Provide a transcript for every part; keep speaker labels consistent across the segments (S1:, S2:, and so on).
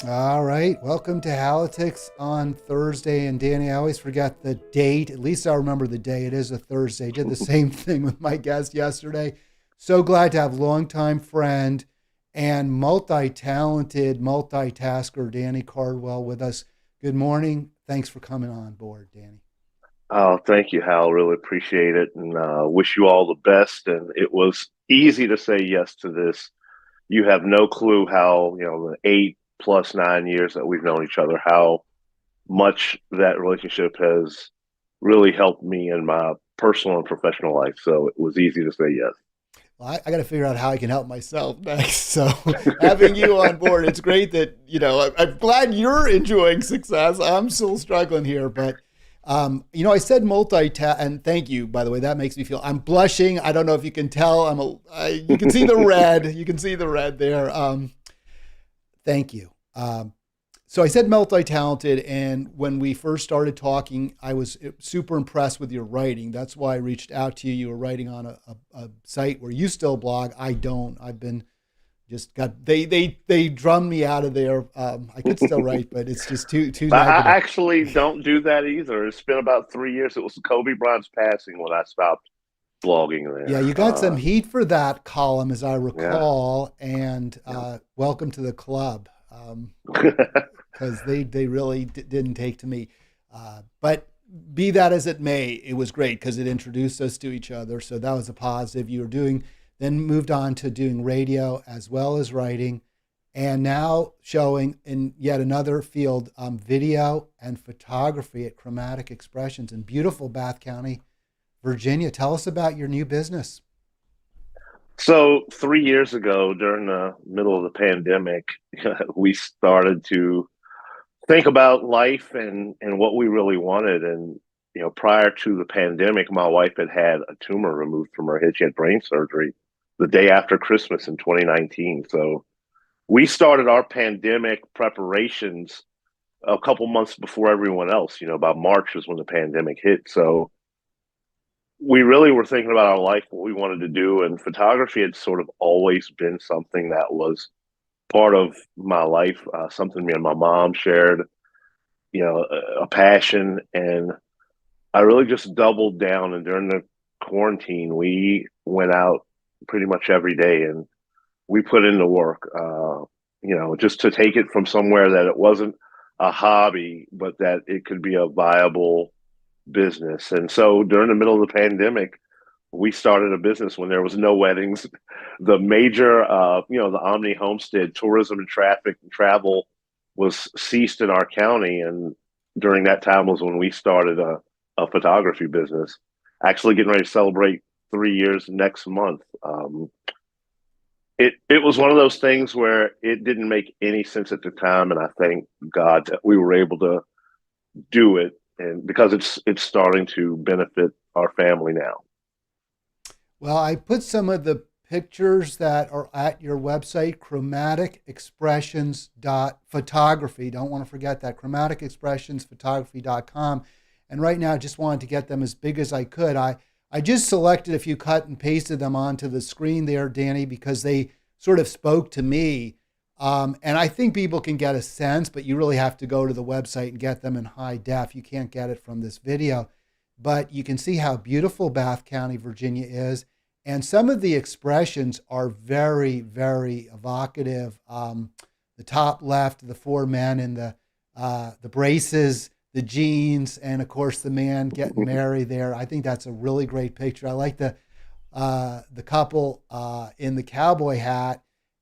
S1: All right. Welcome to Halitics on Thursday. And Danny, I always forget the date. At least I remember the day. It is a Thursday. Did the same thing with my guest yesterday. So glad to have longtime friend and multi-talented multitasker Danny Cardwell with us. Good morning. Thanks for coming on board, Danny.
S2: Oh, thank you, Hal. Really appreciate it, and wish you all the best. And it was easy to say yes to this. You have no clue how the 8 plus 9 years that we've known each other, how much that relationship has really helped me in my personal and professional life. So it was easy to say yes.
S1: Well, I got to figure out how I can help myself next. So having you on board, it's great that, I'm glad you're enjoying success. I'm still struggling here, but I said multi-task, and thank you, by the way. That makes me feel I'm blushing. I don't know if you can tell. You can see the red. You can see the red there. Thank you. So I said multi-talented, and when we first started talking, I was super impressed with your writing. That's why I reached out to you. You were writing on a site where you still blog. I don't. I've been just got they drummed me out of there. I could still write, but it's just too
S2: I
S1: negative.
S2: actually don't do that either. It's been about 3 years. It was Kobe Bryant's passing when I stopped blogging
S1: Yeah,
S2: there.
S1: you got some heat for that column, as I
S2: Yeah.
S1: recall, and welcome to the club. Because they really didn't take to me. But be that as it may, it was great because it introduced us to each other. So that was a positive. You were then moved on to doing radio as well as writing, and now showing in yet another field, video and photography at Chromatic Expressions in beautiful Bath County, Virginia. Tell us about your new business.
S2: So 3 years ago, during the middle of the pandemic, we started to think about life and what we really wanted. And prior to the pandemic, my wife had had a tumor removed from her head. She had brain surgery the day after Christmas in 2019. So we started our pandemic preparations a couple months before everyone else. By March was when the pandemic hit. So we really were thinking about our life, what we wanted to do, and photography had sort of always been something that was part of my life, something me and my mom shared, a passion. And I really just doubled down. And during the quarantine, we went out pretty much every day and we put in the work, just to take it from somewhere that it wasn't a hobby, but that it could be a viable business. And so during the middle of the pandemic, we started a business when there was no weddings. The major, the Omni Homestead tourism and traffic and travel was ceased in our county. And during that time was when we started a photography business, actually getting ready to celebrate 3 years next month. It was one of those things where it didn't make any sense at the time. And I thank God that we were able to do it, and because it's starting to benefit our family now.
S1: Well, I put some of the pictures that are at your website, chromatic expressions dot photography. Don't want to forget that, chromatic expressions photography.com. And right now, I just wanted to get them as big as I could. I just selected a few, cut and pasted them onto the screen there, Danny, because they sort of spoke to me. And I think people can get a sense, but you really have to go to the website and get them in high def. You can't get it from this video. But you can see how beautiful Bath County, Virginia is. And some of the expressions are very, very evocative. The top left, the four men in the braces, the jeans, and of course the man getting married there. I think that's a really great picture. I like the couple in the cowboy hat.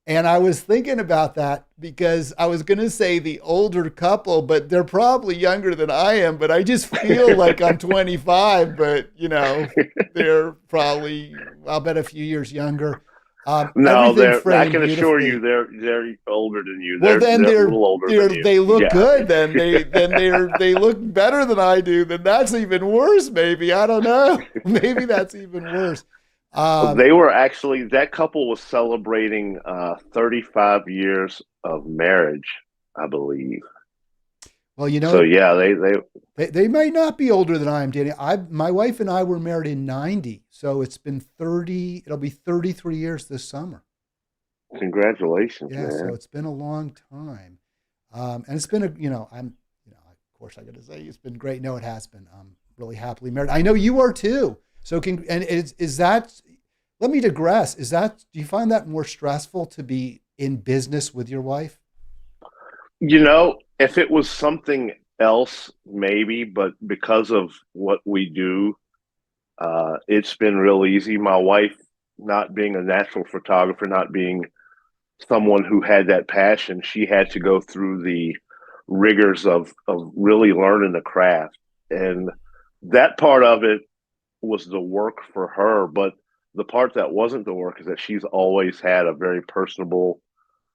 S1: And I was thinking about that because I was going to say the older couple, but they're probably younger than I am. But I just feel like I'm 25, but they're probably, I'll bet a few years younger.
S2: No,
S1: Everything
S2: I
S1: framed
S2: can assure you
S1: beautifully.
S2: they're older than you.
S1: Well, then
S2: They're a little older than you.
S1: they look
S2: Yeah.
S1: good. They look better than I do. Then that's even worse. Maybe I don't know. Maybe that's even worse. Um,
S2: They were actually, that couple was celebrating 35 years of marriage, I believe.
S1: well,
S2: So yeah,
S1: they might not be older than I am, Danny. My wife and I were married in '90, so it's been 30. It'll be 33 years this summer.
S2: congratulations,
S1: Yeah, so
S2: man.
S1: it's been a long time. And it's been of course I got to say it's been great. No, it has been. I'm really happily married. I know you are too. So and is that, let me digress. Do you find that more stressful to be in business with your wife?
S2: If it was something else, maybe, but because of what we do, it's been real easy. My wife, not being a natural photographer, not being someone who had that passion, she had to go through the rigors of really learning the craft. And that part of it was the work for her. But the part that wasn't the work is that she's always had a very personable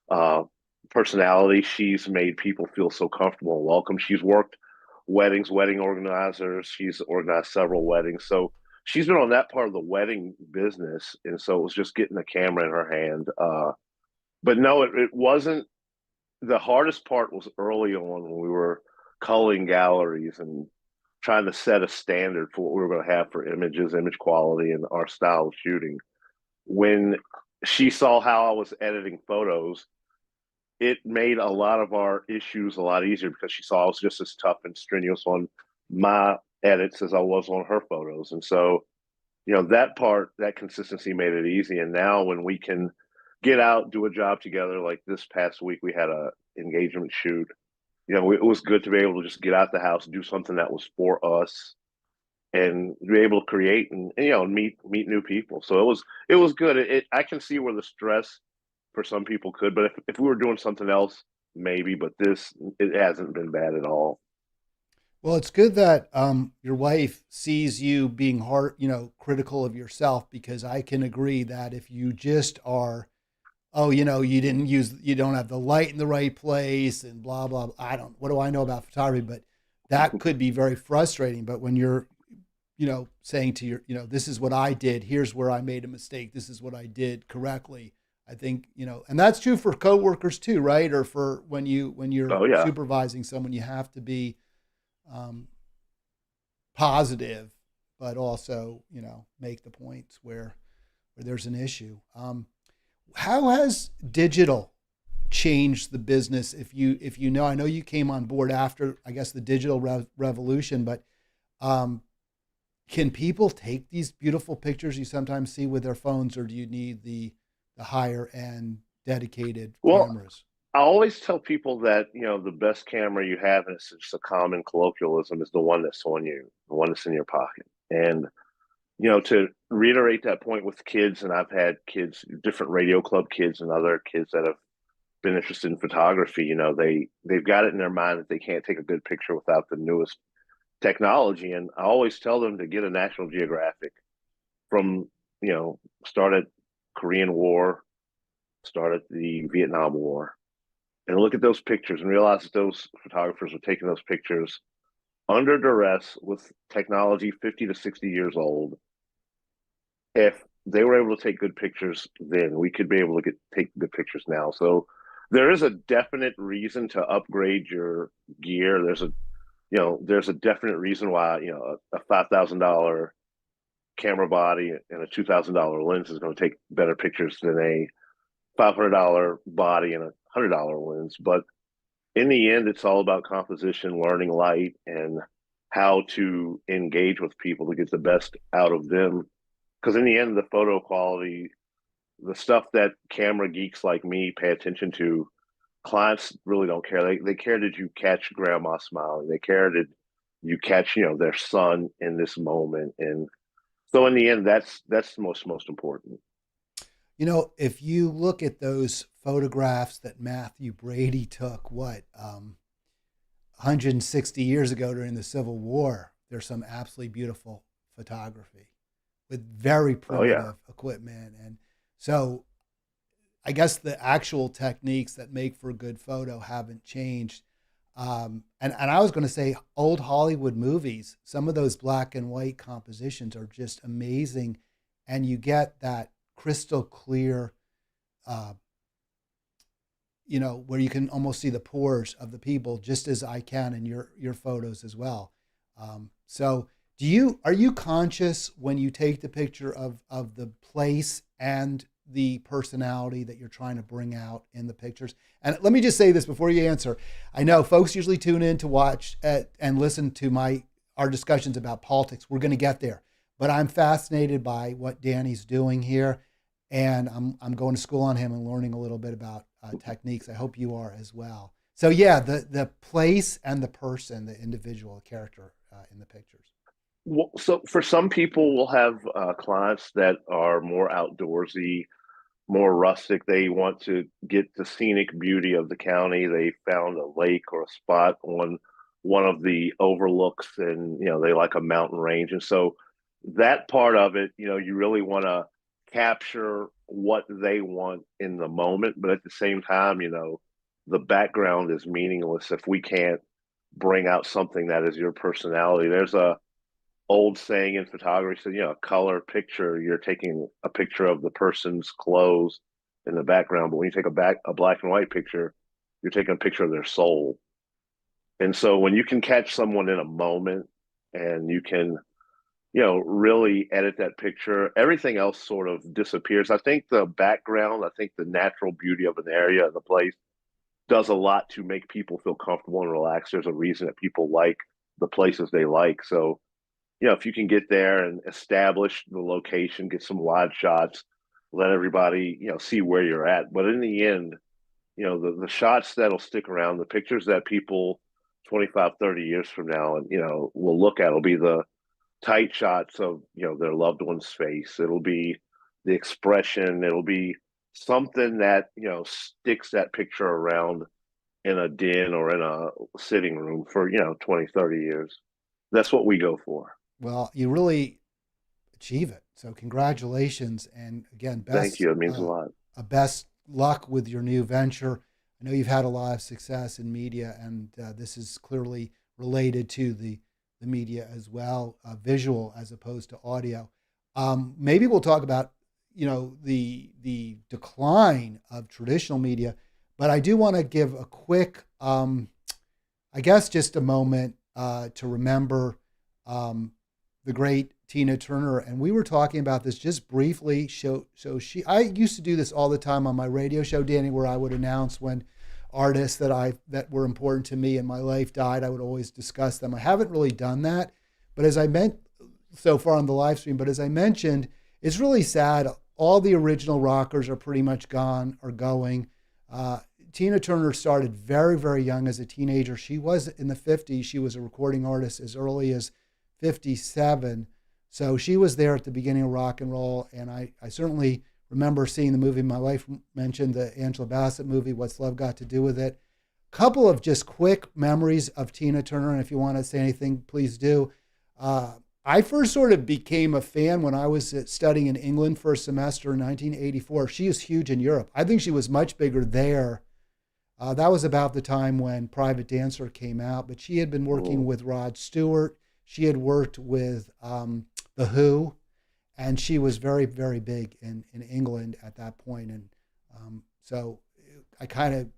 S2: uh, personality. She's made people feel so comfortable and welcome. She's worked weddings, wedding organizers. She's organized several weddings. So she's been on that part of the wedding business. And so it was just getting the camera in her hand. But no, it wasn't. The hardest part was early on when we were culling galleries and trying to set a standard for what we were going to have for images, image quality, and our style of shooting. When she saw how I was editing photos, it made a lot of our issues a lot easier because she saw I was just as tough and strenuous on my edits as I was on her photos. And so, that part, that consistency made it easy. And now when we can get out, do a job together, like this past week, we had a engagement shoot. It was good to be able to just get out the house, do something that was for us, and be able to create and meet new people. So it was good. I can see where the stress for some people could, but if we were doing something else, maybe. But this, it hasn't been bad at all.
S1: Well, it's good that your wife sees you being critical of yourself, because I can agree that if you just are, oh, you don't have the light in the right place and blah, blah, blah. What do I know about photography? But that could be very frustrating. But when you're, saying to this is what I did, here's where I made a mistake, this is what I did correctly. I think, and that's true for coworkers too, right? Or for when you're
S2: Oh yeah.
S1: supervising someone, you have to be um, positive, but also, make the points where there's an issue. How has digital changed the business? I know you came on board after, I guess, the digital revolution, but can people take these beautiful pictures you sometimes see with their phones, or do you need the higher end dedicated
S2: Well,
S1: cameras?
S2: I always tell people that the best camera you have, and it's just a common colloquialism, is the one that's on you, the one that's in your pocket. And to reiterate that point with kids, and I've had kids, different radio club kids, and other kids that have been interested in photography. They've got it in their mind that they can't take a good picture without the newest technology. And I always tell them to get a National Geographic from start at Korean War, start at the Vietnam War, and look at those pictures and realize that those photographers were taking those pictures under duress with technology 50 to 60 years old. If they were able to take good pictures then, we could be able to take good pictures now. So there is a definite reason to upgrade your gear. There's a definite reason why a $5,000 camera body and a $2,000 lens is going to take better pictures than a $500 body and a $100 lens. But in the end, it's all about composition, learning light, and how to engage with people to get the best out of them. Because in the end, the photo quality, the stuff that camera geeks like me pay attention to, clients really don't care. They care, did you catch grandma smiling? They care, did you catch their son in this moment? And so in the end, that's the most important.
S1: If you look at those photographs that Matthew Brady took, 160 years ago during the Civil War, there's some absolutely beautiful photography with very
S2: Oh yeah.
S1: primitive equipment. And so I guess the actual techniques that make for a good photo haven't changed. And I was going to say old Hollywood movies, some of those black and white compositions are just amazing. And you get that crystal clear, uh, where you can almost see the pores of the people, just as I can in your photos as well. So are you conscious when you take the picture of the place and the personality that you're trying to bring out in the pictures. And let me just say this before you answer. I know folks usually tune in to watch and listen to our discussions about politics. We're going to get there, but I'm fascinated by what Danny's doing here, and I'm going to school on him and learning a little bit about techniques. I hope you are as well. So yeah, the place and the person, the individual character in the pictures.
S2: Well, so for some people, we'll have clients that are more outdoorsy, more rustic. They want to get the scenic beauty of the county. They found a lake or a spot on one of the overlooks, and they like a mountain range. And so that part of it, you really want to capture what they want in the moment, but at the same time, the background is meaningless if we can't bring out something that is your personality. There's a old saying in photography said, a color picture, you're taking a picture of the person's clothes in the background, but when you take a black and white picture, you're taking a picture of their soul. And so when you can catch someone in a moment and you can, really edit that picture, everything else sort of disappears. I think the background, I think the natural beauty of an area and the place does a lot to make people feel comfortable and relaxed. There's a reason that people like the places they like. So if you can get there and establish the location, get some wide shots, let everybody, see where you're at. But in the end, the shots that'll stick around, the pictures that people 25, 30 years from now, and, will look at will be the tight shots of, their loved one's face. It'll be the expression. It'll be something that, sticks that picture around in a den or in a sitting room for, 20, 30 years. That's what we go for.
S1: Well, you really achieve it. So congratulations, and again,
S2: Thank you. It means a lot.
S1: best luck with your new venture. I know you've had a lot of success in media, and this is clearly related to the media as well, visual as opposed to audio. Maybe we'll talk about the decline of traditional media, but I do want to give a quick, I guess, just a moment to remember the great Tina Turner, and we were talking about this just briefly. I used to do this all the time on my radio show, Danny, where I would announce when artists that were important to me in my life died. I would always discuss them. I haven't really done that, but as I meant so far on the live stream, but as I mentioned, it's really sad. All the original rockers are pretty much gone or going. Tina Turner started very, very young as a teenager. She was in the 50s. She was a recording artist as early as 57. So she was there at the beginning of rock and roll. And I certainly remember seeing the movie. My wife mentioned the Angela Bassett movie, What's Love Got to Do with It? Couple of just quick memories of Tina Turner. And if you want to say anything, please do. I first sort of became a fan when I was studying in England for a semester in 1984. She is huge in Europe. I think she was much bigger there. That was about the time when Private Dancer came out, but she had been working with Rod Stewart. She had worked with The Who, and she was very, very big in England at that point. And so I kind of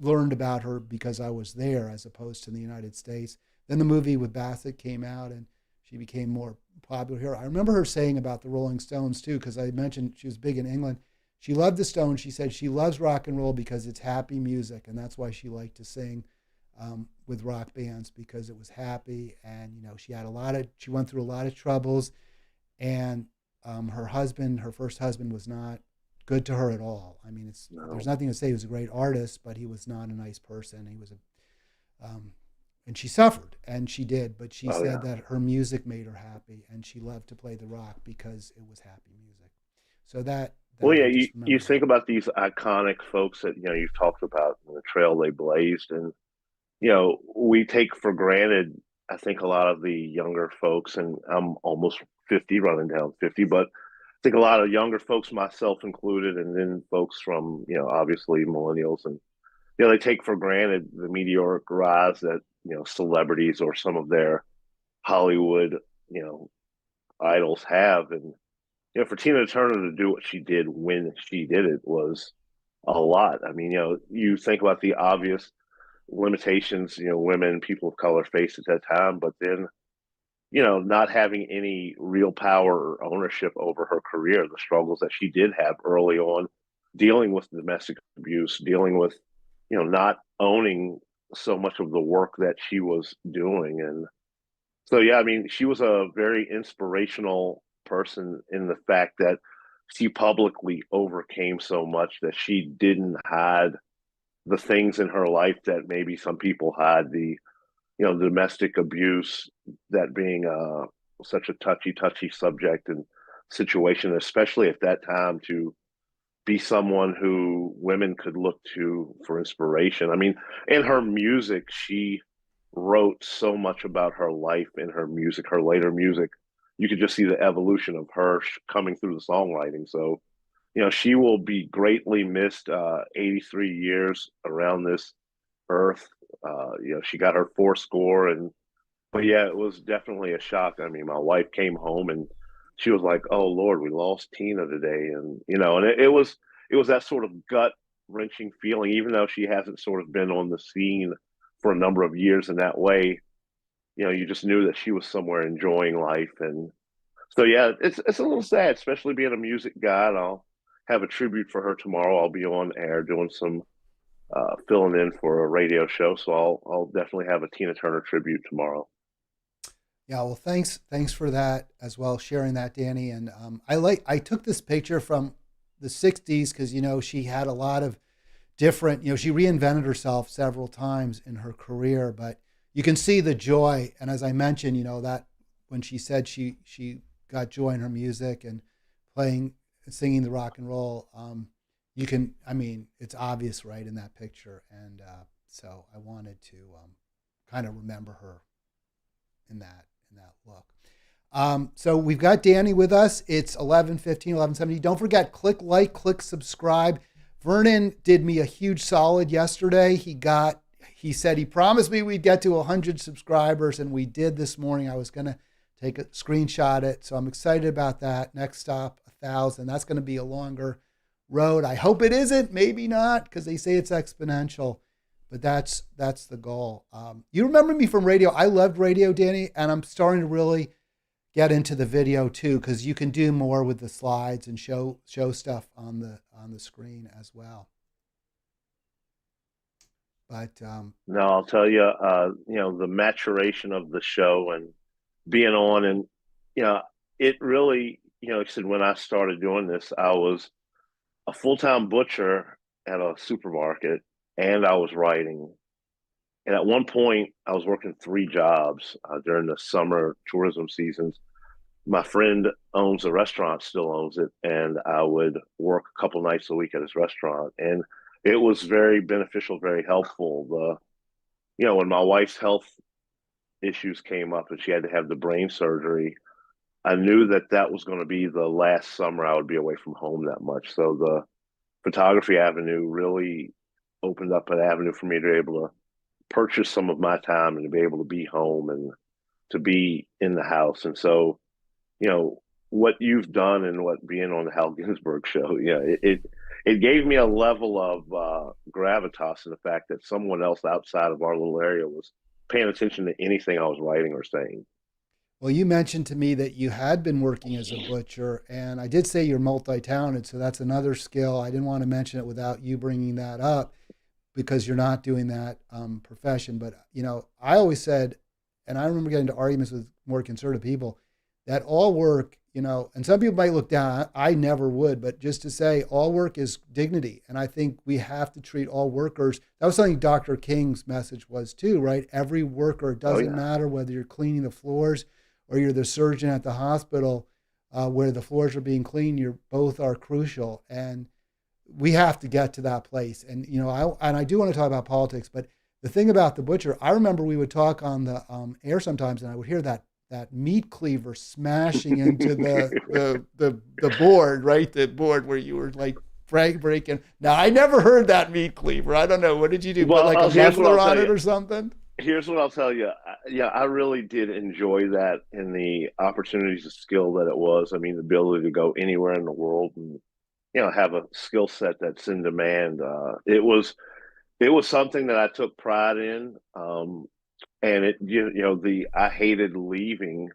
S1: learned about her because I was there as opposed to the United States. Then the movie with Bassett came out, and she became more popular here. I remember her saying about the Rolling Stones, too, because I mentioned she was big in England. She loved the Stones. She said she loves rock and roll because it's happy music, and that's why she liked to sing with rock bands, because it was happy. And she went through a lot of troubles, and her first husband was not good to her at all. I mean, there's nothing to say. He was a great artist, but he was not a nice person. He was and she suffered, and she did, but she said that her music made her happy, and she loved to play the rock because it was happy music. So that
S2: well, yeah, you think about these iconic folks that you've talked about and the trail they blazed, and we take for granted. I think a lot of the younger folks, and I'm almost 50, running down 50, but I think a lot of younger folks, myself included, and then folks from obviously millennials, and they take for granted the meteoric rise that celebrities or some of their Hollywood idols have, and for Tina Turner to do what she did when she did it was a lot. I mean, you think about the obvious limitations, women, people of color faced at that time, but then, not having any real power or ownership over her career, the struggles that she did have early on, dealing with domestic abuse, dealing with, not owning so much of the work that she was doing. And so, yeah, I mean, she was a very inspirational person in the fact that she publicly overcame so much that she didn't hide the things in her life that maybe some people hide, the domestic abuse, that being such a touchy subject and situation, especially at that time, to be someone who women could look to for inspiration. I mean, in her music, she wrote so much about her life in her music, her later music. You could just see the evolution of her coming through the songwriting. So, she will be greatly missed. 83 years around this earth. She got her four score, and but yeah, it was definitely a shock. I mean, my wife came home and she was like, "Oh Lord, we lost Tina today," and and it was that sort of gut wrenching feeling, even though she hasn't sort of been on the scene for a number of years in that way. You just knew that she was somewhere enjoying life, and so yeah, it's a little sad, especially being a music guy. And I'll have a tribute for her tomorrow. I'll be on air doing some filling in for a radio show, so I'll definitely have a Tina Turner tribute tomorrow.
S1: Yeah, well, thanks for that as well, sharing that, Danny. And I took this picture from the '60s because she had a lot of different. She reinvented herself several times in her career, but you can see the joy. And as I mentioned, that when she said she got joy in her music and playing, singing the rock and roll, you can. I mean, it's obvious, right, in that picture. And so I wanted to kind of remember her in that look. So we've got Danny with us. It's 11:15, 11:70. Don't forget, click like, click subscribe. Vernon did me a huge solid yesterday. He said he promised me we'd get to 100 subscribers, and we did this morning. I was going to take a screenshot it, so I'm excited about that. Next stop, 1,000. That's going to be a longer road. I hope it isn't. Maybe not, because they say it's exponential. But that's the goal. You remember me from radio. I loved radio, Danny, and I'm starting to really get into the video too, because you can do more with the slides and show stuff on the screen as well. But
S2: No, I'll tell you, the maturation of the show and being on, and you know, it really, like I said, when I started doing this, I was a full-time butcher at a supermarket, and I was writing. And at one point, I was working three jobs during the summer tourism seasons. My friend owns a restaurant, still owns it, and I would work a couple nights a week at his restaurant, and it was very beneficial, very helpful. When my wife's health issues came up and she had to have the brain surgery, I knew that that was going to be the last summer I would be away from home that much. So the photography avenue really opened up an avenue for me to be able to purchase some of my time and to be able to be home and to be in the house. And so, what you've done and what being on the Hal Ginsberg show, it gave me a level of gravitas in the fact that someone else outside of our little area was paying attention to anything I was writing or saying.
S1: well, you mentioned to me that you had been working as a butcher, and I did say you're multi-talented, so that's another skill. I didn't want to mention it without you bringing that up because you're not doing that profession. But I always said, and I remember getting into arguments with more conservative people, that all work, and some people might look down. I never would, but just to say all work is dignity. And I think we have to treat all workers. That was something Dr. King's message was too, right? Every worker, it
S2: Oh,
S1: doesn't
S2: yeah.
S1: matter whether you're cleaning the floors or you're the surgeon at the hospital where the floors are being cleaned, both are crucial. And we have to get to that place. And, I do want to talk about politics, but the thing about the butcher, I remember we would talk on the air sometimes, and I would hear that meat cleaver smashing into the board, right? The board where you were like breaking. Now I never heard that meat cleaver. I don't know. What did you do? Put
S2: Well,
S1: like a
S2: here's what I'll
S1: muffler
S2: tell
S1: on
S2: you.
S1: it or something?
S2: Here's what I'll tell you. Yeah, I really did enjoy that and the opportunities of skill that it was. I mean, the ability to go anywhere in the world and have a skill set that's in demand. It was something that I took pride in, and it the I hated leaving.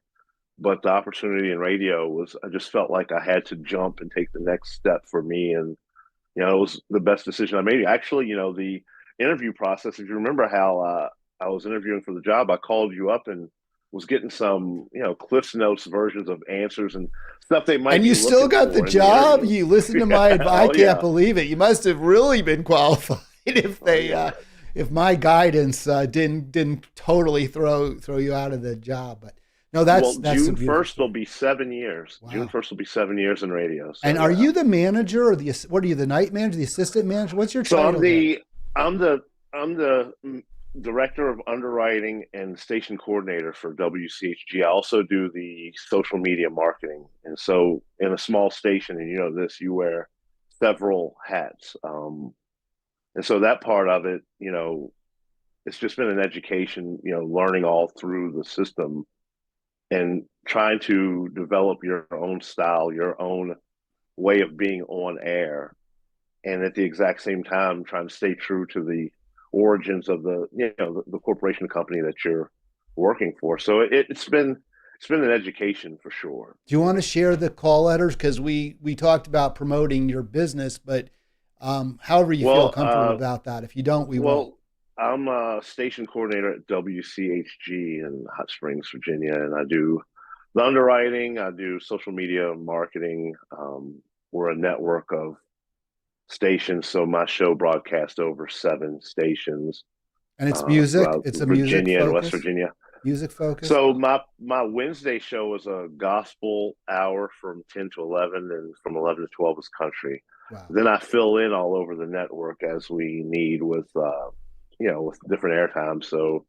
S2: but the opportunity in radio was, I just felt like I had to jump and take the next step for me. And, it was the best decision I made. Actually, the interview process, if you remember how I was interviewing for the job, I called you up and was getting some, Cliff's Notes versions of answers and stuff they might
S1: And
S2: be
S1: you still
S2: looking
S1: got the
S2: for in the
S1: job.
S2: interview.
S1: You listened to my
S2: Yeah,
S1: advice. I
S2: oh
S1: can't
S2: yeah,
S1: believe it. You must have really been qualified if
S2: oh
S1: they,
S2: yeah.
S1: if my guidance didn't totally throw you out of the job. But no,
S2: Well,
S1: that's a
S2: June
S1: beautiful
S2: 1st will
S1: story.
S2: be 7 years. June
S1: Wow.
S2: 1st will be 7 years in radio.
S1: And
S2: So
S1: are
S2: yeah.
S1: you the manager or what are you, the night manager, the assistant manager? What's your
S2: So
S1: title there?
S2: I'm the I'm the director of underwriting and station coordinator for WCHG. I also do the social media marketing. And so in a small station, and this, you wear several hats. And so that part of it, it's just been an education, learning all through the system and trying to develop your own style, your own way of being on air, and at the exact same time trying to stay true to the origins of the corporation company that you're working for. So it's been an education for sure.
S1: Do you want to share the call letters? Because we talked about promoting your business, but however you feel
S2: Well,
S1: comfortable about that. If you don't, we won't.
S2: well, I'm a station coordinator at WCHG in Hot Springs, Virginia, and I do the underwriting. I do social media marketing. We're a network of stations, so my show broadcasts over 7 stations
S1: And it's music.
S2: throughout
S1: It's a music
S2: Virginia and West
S1: focus.
S2: Virginia.
S1: Music focus.
S2: So my Wednesday show is a gospel hour from 10 to 11, and from 11 to 12 is country.
S1: Wow.
S2: Then I fill in all over the network as we need with with different airtime. So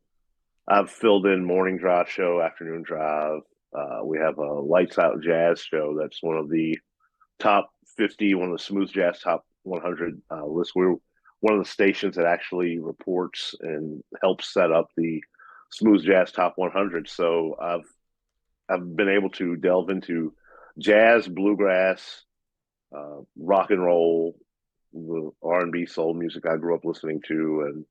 S2: I've filled in morning drive show, afternoon drive. We have a lights out jazz show that's one of the top 50, one of the smooth jazz top 100 lists. We're one of the stations that actually reports and helps set up the smooth jazz top 100. So I've been able to delve into jazz, bluegrass, rock and roll, the R&B soul music I grew up listening to, and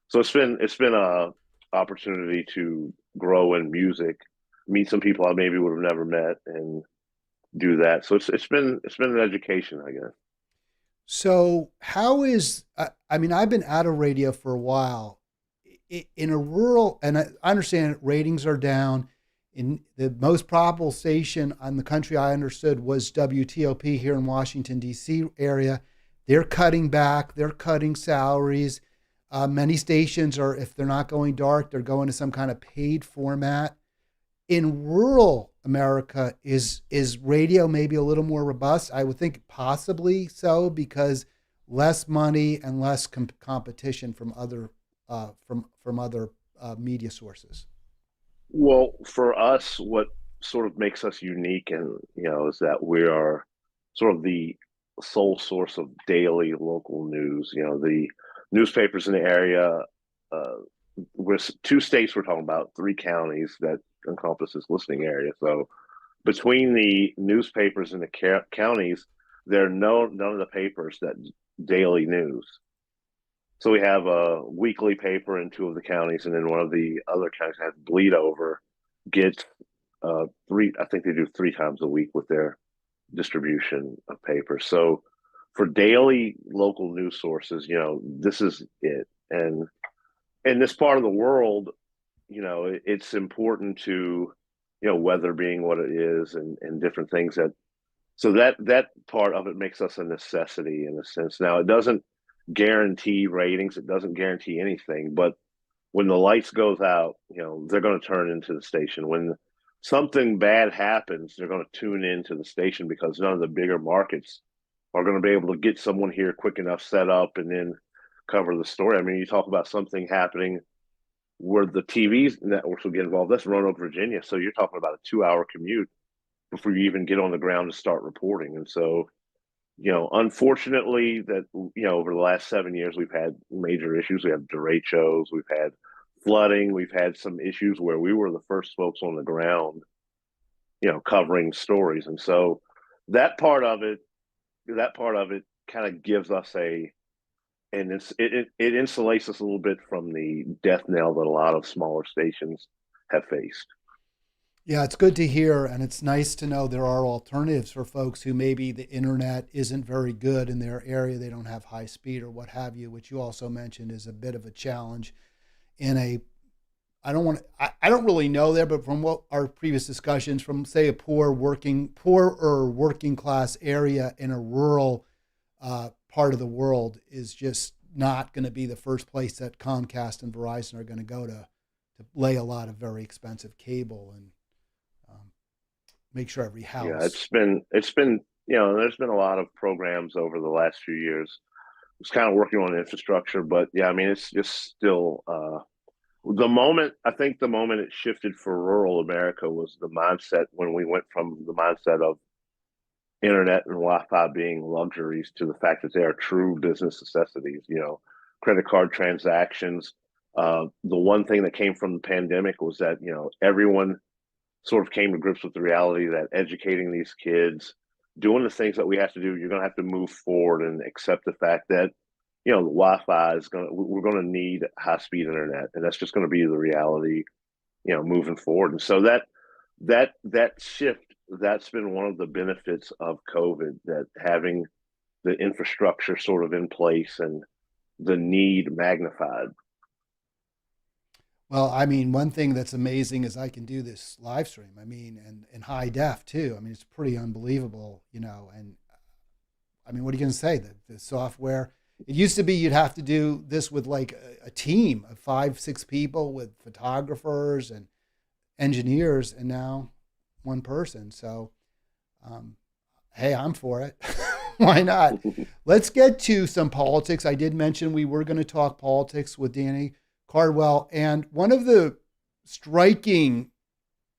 S2: so it's been a opportunity to grow in music, meet some people I maybe would have never met, and do that. So it's been an education, I guess.
S1: So how is I mean, I've been out of radio for a while. In a rural, and I understand ratings are down. In the most profitable station on the country, I understood, was WTOP here in Washington D.C. area. They're cutting back. They're cutting salaries. Many stations are, if they're not going dark, they're going to some kind of paid format. In rural America, is radio maybe a little more robust? I would think possibly so, because less money and less competition from other media sources.
S2: Well, for us, what sort of makes us unique, and is that we are sort of the sole source of daily local news. The newspapers in the area. Uh, we're 2 states. We're talking about 3 counties that encompass this listening area. So between the newspapers and the counties, there are none of the papers that daily news. So we have a weekly paper in 2 of the counties, and then one of the other counties has bleed over, gets three. I think they do 3 times a week with their distribution of paper. So for daily local news sources, this is it. And in this part of the world, it's important to, weather being what it is, and different things that, so that part of it makes us a necessity in a sense. Now, it doesn't guarantee ratings, it doesn't guarantee anything, but when the lights goes out, they're going to turn into the station. When something bad happens, they're going to tune into the station, because none of the bigger markets are going to be able to get someone here quick enough, set up, and then cover the story. I mean, you talk about something happening where the TV networks will get involved. That's Roanoke, Virginia. So you're talking about a 2-hour commute before you even get on the ground to start reporting. And so, unfortunately, that, over the last 7 years, we've had major issues. We have derechos, we've had flooding, we've had some issues where we were the first folks on the ground, covering stories. And so that part of it kind of gives us and it insulates us a little bit from the death knell that a lot of smaller stations have faced.
S1: Yeah, it's good to hear, and it's nice to know there are alternatives for folks who maybe the internet isn't very good in their area. They don't have high speed or what have you, which you also mentioned is a bit of a challenge in a I don't want to, I don't really know there, but from what our previous discussions, from say a poor or working class area in a rural part of the world is just not going to be the first place that Comcast and Verizon are going to go to lay a lot of very expensive cable and um, make sure every
S2: Yeah,
S1: house.
S2: it's been there's been a lot of programs over the last few years. It's kind of working on infrastructure, but yeah, I mean it's just still I think the moment it shifted for rural America was the mindset when we went from the mindset of internet and Wi-Fi being luxuries to the fact that they are true business necessities. Credit card transactions. The one thing that came from the pandemic was that everyone sort of came to grips with the reality that educating these kids, doing the things that we have to do, you're going to have to move forward and accept the fact that the Wi-Fi is going to we're going to need high speed internet, and that's just going to be the reality, moving forward. And so that shift, that's been one of the benefits of COVID, that having the infrastructure sort of in place and the need magnified.
S1: Well, I mean, one thing that's amazing is I can do this live stream. I mean, and in high def too. I mean, it's pretty unbelievable, And I mean, what are you going to say? The software. It used to be you'd have to do this with like a team of five, six people with photographers and engineers, and now one person. So, um, hey, I'm for it. Why not? Let's get to some politics. I did mention we were going to talk politics with Danny Cardwell, and one of the striking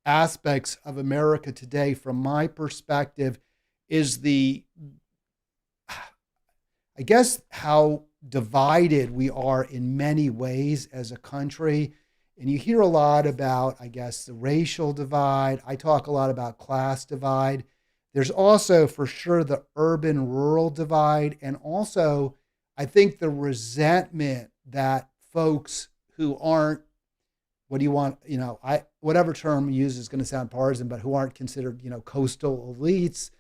S1: aspects of America today, from my perspective, is I guess, how divided we are in many ways as a country. And you hear a lot about, I guess, the racial divide. I talk a lot about class divide. There's also, for sure, the urban rural divide. And also, I think the resentment that folks who aren't, what do you want, whatever term you use is going to sound partisan, but who aren't considered, coastal elites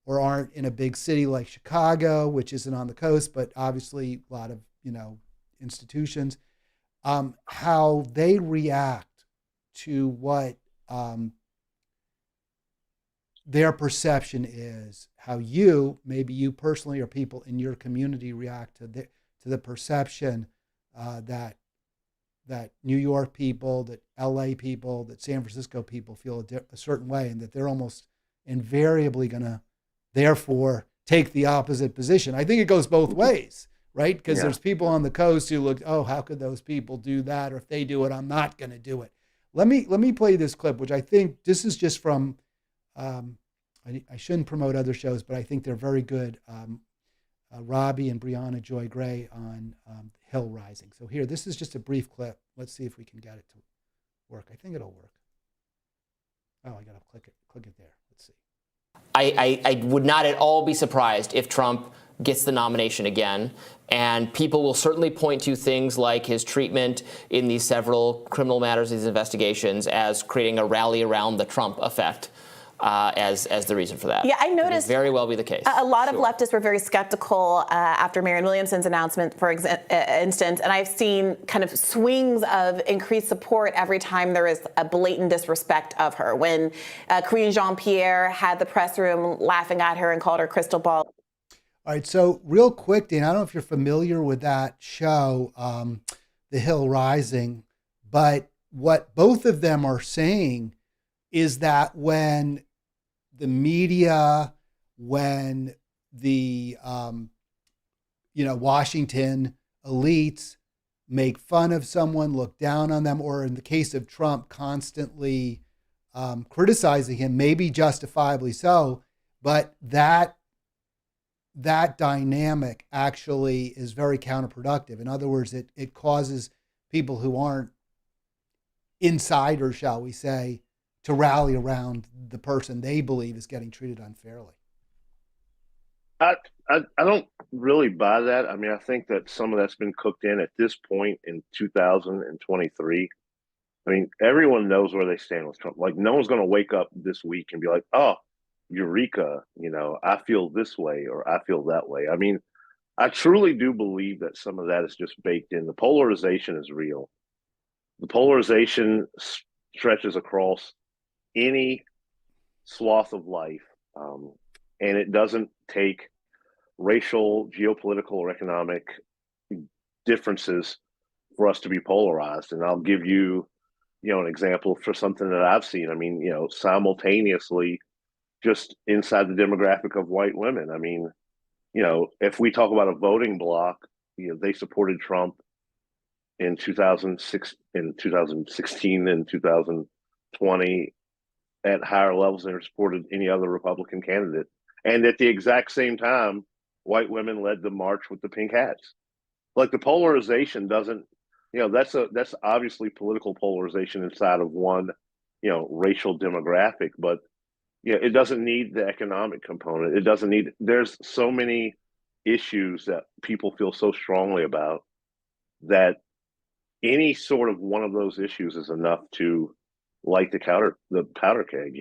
S1: or aren't in a big city like Chicago, which isn't on the coast, but obviously a lot of institutions, how they react to what their perception is, how maybe you personally or people in your community react to the perception that New York people, that LA people, that San Francisco people feel a certain way, and that they're almost invariably going to therefore take the opposite position. I think it goes both ways, right? Because
S2: Yeah.
S1: there's people on the coast who look, oh, how could those people do that? Or if they do it, I'm not going to do it. Let me play this clip, which I think this is just from. I shouldn't promote other shows, but I think they're very good. Robbie and Brianna Joy Gray on Hill Rising. So here, this is just a brief clip. Let's see if we can get it to work. I think it'll work. Oh, I gotta click it there. Let's see.
S3: I would not at all be surprised if Trump gets the nomination again. And people will certainly point to things like his treatment in these several criminal matters, these investigations, as creating a rally around the Trump effect. As the reason for that.
S4: Yeah, I noticed
S3: very well be the case.
S4: A lot of leftists were very skeptical after Marianne Williamson's announcement, for instance, and I've seen kind of swings of increased support every time there is a blatant disrespect of her. When Karine Jean-Pierre had the press room laughing at her and called her crystal ball.
S1: All right, so real quick, Dan, I don't know if you're familiar with that show, The Hill Rising, but what both of them are saying is that when the media, when the Washington elites make fun of someone, look down on them, or in the case of Trump, constantly criticizing him, maybe justifiably so, but that dynamic actually is very counterproductive. In other words, it causes people who aren't insiders, shall we say, to rally around the person they believe is getting treated unfairly.
S2: I don't really buy that. I mean, I think that some of that's been cooked in at this point in 2023. I mean, everyone knows where they stand with Trump. Like, no one's going to wake up this week and be like, oh, eureka, I feel this way or I feel that way. I mean, I truly do believe that some of that is just baked in. The polarization is real. The polarization stretches across any swath of life, and it doesn't take racial, geopolitical, or economic differences for us to be polarized. And I'll give you, an example for something that I've seen. I mean, simultaneously, just inside the demographic of white women. I mean, if we talk about a voting bloc, they supported Trump in 2006, in 2016, and 2020 at higher levels than supported any other Republican candidate. And at the exact same time, white women led the march with the pink hats. Like, the polarization doesn't, that's obviously political polarization inside of one, racial demographic, but it doesn't need the economic component. It doesn't need, there's so many issues that people feel so strongly about that any sort of one of those issues is enough to light the powder keg.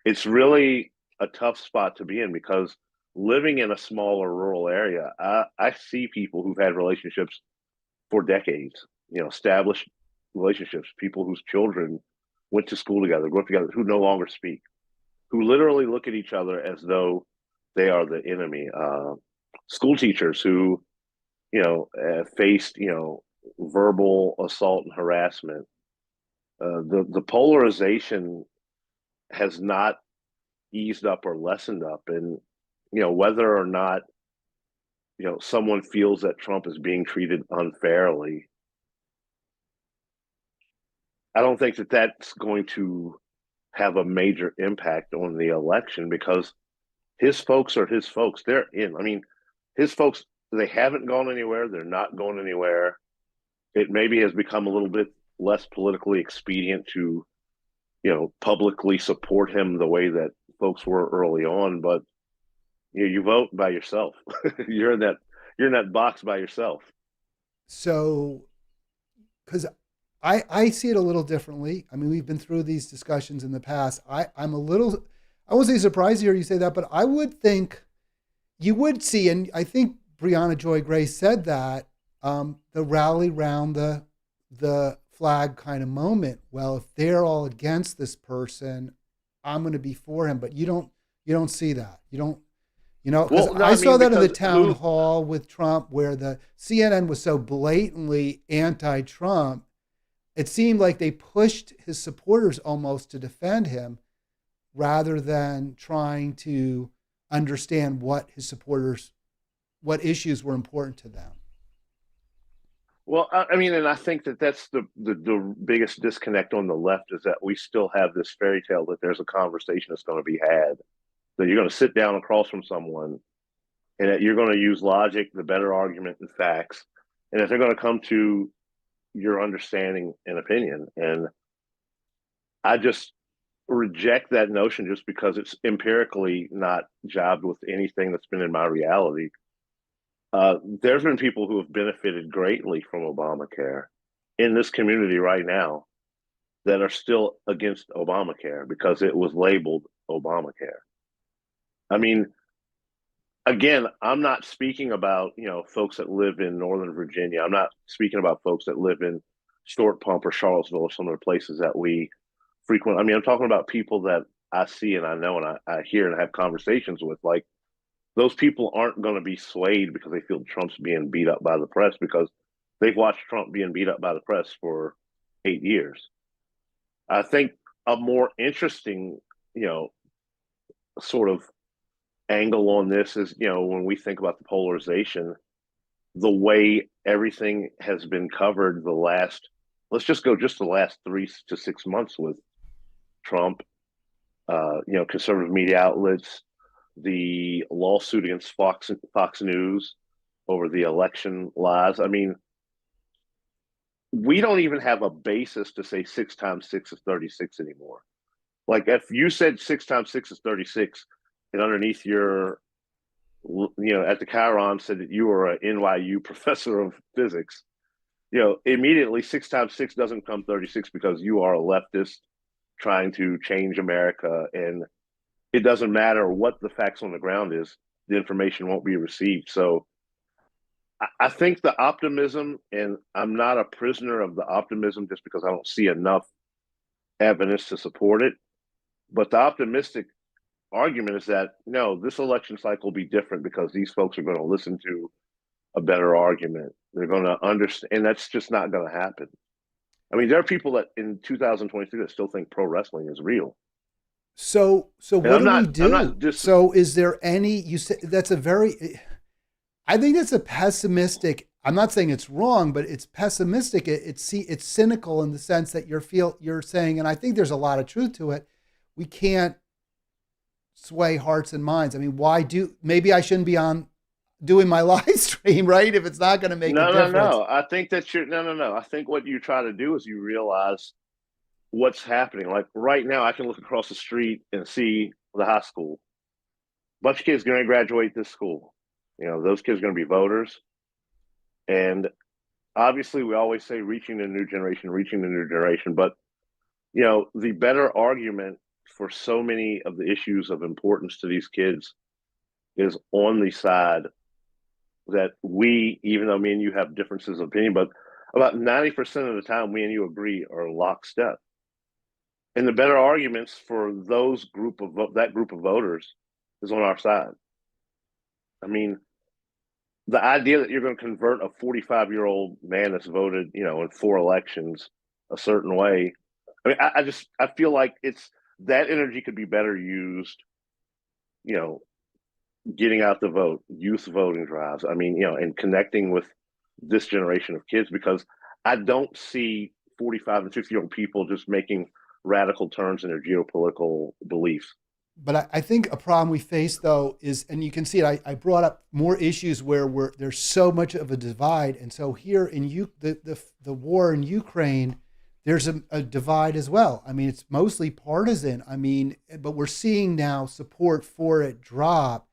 S2: It's really a tough spot to be in, because living in a smaller rural area, I see people who've had relationships for decades, established relationships, people whose children went to school together, grew up together, who no longer speak, who literally look at each other as though they are the enemy. School teachers who, faced, verbal assault and harassment. The polarization has not eased up or lessened up, and whether or not someone feels that Trump is being treated unfairly, I don't think that that's going to have a major impact on the election, because his folks are his folks. They're in. I mean, his folks, they haven't gone anywhere. They're not going anywhere. It maybe has become a little bit less politically expedient to, publicly support him the way that folks were early on. But you vote by yourself. you're in that box by yourself.
S1: So, because I see it a little differently. I mean, we've been through these discussions in the past. I'm a little, I won't say surprised to hear you say that, but I would think you would see, and I think Brianna Joy Gray said that, the rally round the flag kind of moment. Well, if they're all against this person, I'm going to be for him. But you don't see that. You don't. Because
S2: Well, no,
S1: I saw that in the
S2: because
S1: town hall with Trump, where the CNN was so blatantly anti-Trump. It seemed like they pushed his supporters almost to defend him, rather than trying to understand what what issues were important to them.
S2: Well, I mean, and I think that that's the biggest disconnect on the left, is that we still have this fairy tale that there's a conversation that's going to be had, that you're going to sit down across from someone and that you're going to use logic, the better argument, and facts, and that they're going to come to your understanding and opinion. And I just reject that notion, just because it's empirically not jived with anything that's been in my reality. There's been people who have benefited greatly from Obamacare in this community right now that are still against Obamacare because it was labeled Obamacare. I mean, again, I'm not speaking about, folks that live in Northern Virginia. I'm not speaking about folks that live in Short Pump or Charlottesville or some of the places that we frequent. I mean, I'm talking about people that I see and I know and I hear and have conversations with. Like, those people aren't going to be swayed because they feel Trump's being beat up by the press, because they've watched Trump being beat up by the press for 8 years. I think a more interesting, sort of angle on this is, when we think about the polarization, the way everything has been covered let's just go the last 3 to 6 months with Trump, conservative media outlets, the lawsuit against Fox News over the election lies. I mean, we don't even have a basis to say 6 times 6 is 36 anymore. Like, if you said 6 times 6 is 36, and underneath your, at the Chiron said that you were an NYU professor of physics, immediately 6 times 6 doesn't become 36 because you are a leftist trying to change America, and it doesn't matter what the facts on the ground is, the information won't be received. So I think the optimism, and I'm not a prisoner of the optimism just because I don't see enough evidence to support it. But the optimistic argument is that no, this election cycle will be different because these folks are going to listen to a better argument. They're going to understand, and that's just not going to happen. I mean, there are people that in 2023 that still think pro wrestling is real.
S1: So
S2: And
S1: what do we
S2: I'm
S1: do?
S2: not just
S1: So is there any, you said that's a very, I think that's a pessimistic, I'm not saying it's wrong, but it's pessimistic. It's cynical in the sense that you're saying, and I think there's a lot of truth to it. We can't sway hearts and minds. I mean, maybe I shouldn't be on doing my live stream, right? If it's not going to make a difference.
S2: no. I think that you're no. I think what you try to do is you realize what's happening. Like right now, I can look across the street and see the high school. Bunch of kids going to graduate this school. Those kids are going to be voters. And obviously, we always say reaching the new generation, reaching the new generation. But, the better argument for so many of the issues of importance to these kids is on the side that we, even though me and you have differences of opinion, but about 90% of the time, we and you agree are lockstep. And the better arguments for that group of voters is on our side. I mean, the idea that you're going to convert a 45-year-old man that's voted, in 4 elections a certain way. I mean, I feel like that energy could be better used, getting out the vote, youth voting drives. I mean, and connecting with this generation of kids, because I don't see 45 and 50-year-old people just making radical turns in their geopolitical beliefs.
S1: But I think a problem we face though is, and you can see it, I brought up more issues where there's so much of a divide. And so here in the war in Ukraine, there's a divide as well. I mean, it's mostly partisan. I mean, but we're seeing now support for it drop.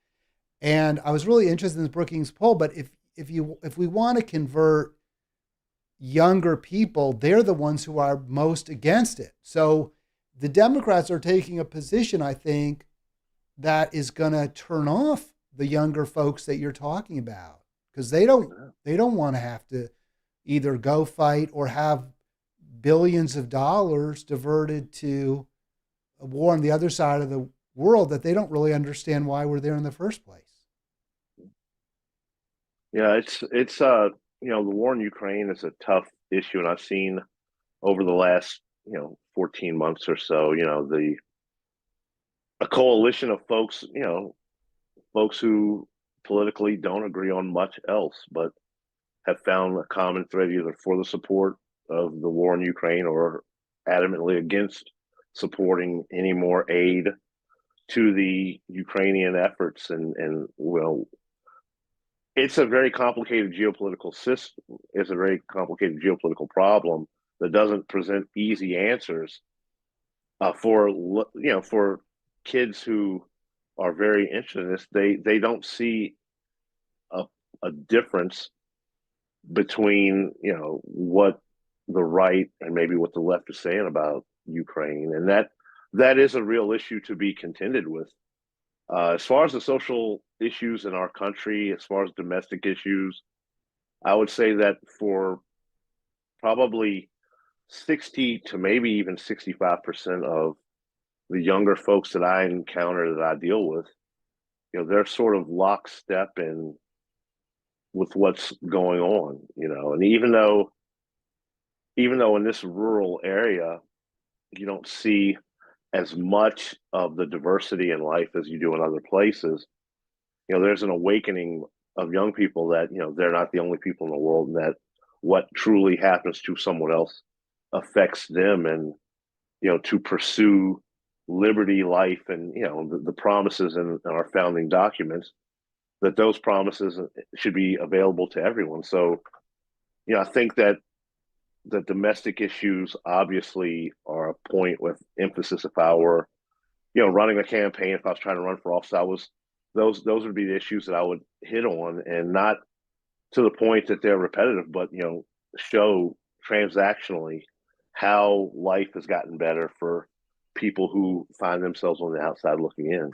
S1: And I was really interested in the Brookings poll, but if we want to convert younger people, they're the ones who are most against it. So the Democrats are taking a position, I think, that is going to turn off the younger folks that you're talking about, because they don't want to have to either go fight or have billions of dollars diverted to a war on the other side of the world that they don't really understand why we're there in the first place.
S2: Yeah, it's the war in Ukraine is a tough issue, and I've seen over the last 14 months or so, a coalition of folks, folks who politically don't agree on much else, but have found a common thread either for the support of the war in Ukraine or adamantly against supporting any more aid to the Ukrainian efforts. And well, it's a very complicated geopolitical system. It's a very complicated geopolitical problem that doesn't present easy answers for kids who are very interested in this. They don't see a difference between what the right and maybe what the left is saying about Ukraine, and that is a real issue to be contended with. As far as the social issues in our country, as far as domestic issues, I would say that for probably 60 to maybe even 65% of the younger folks that I encounter that I deal with, they're sort of lockstep in with what's going on, and even though in this rural area, you don't see as much of the diversity in life as you do in other places, there's an awakening of young people that, they're not the only people in the world, and that what truly happens to someone else affects them, and, to pursue liberty, life, and, the promises in our founding documents, that those promises should be available to everyone. So, I think that the domestic issues obviously are a point with emphasis. If I were, running a campaign, if I was trying to run for office, those would be the issues that I would hit on, and not to the point that they're repetitive, but show transactionally how life has gotten better for people who find themselves on the outside looking in.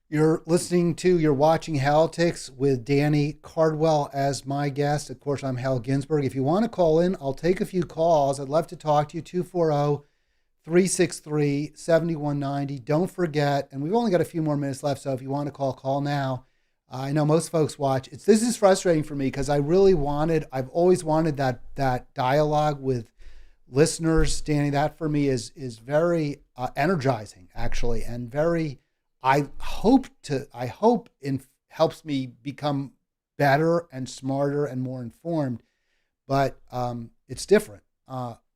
S1: You're watching Halitics with Danny Cardwell as my guest. Of course, I'm Hal Ginsberg. If you want to call in, I'll take a few calls. I'd love to talk to you. 240-363-7190. Don't forget, and we've only got a few more minutes left, so if you want to call now. I know most folks watch. This is frustrating for me because I've always wanted that dialogue with listeners. Danny, that for me is very energizing, actually, and very. I hope it helps me become better and smarter and more informed, but it's different.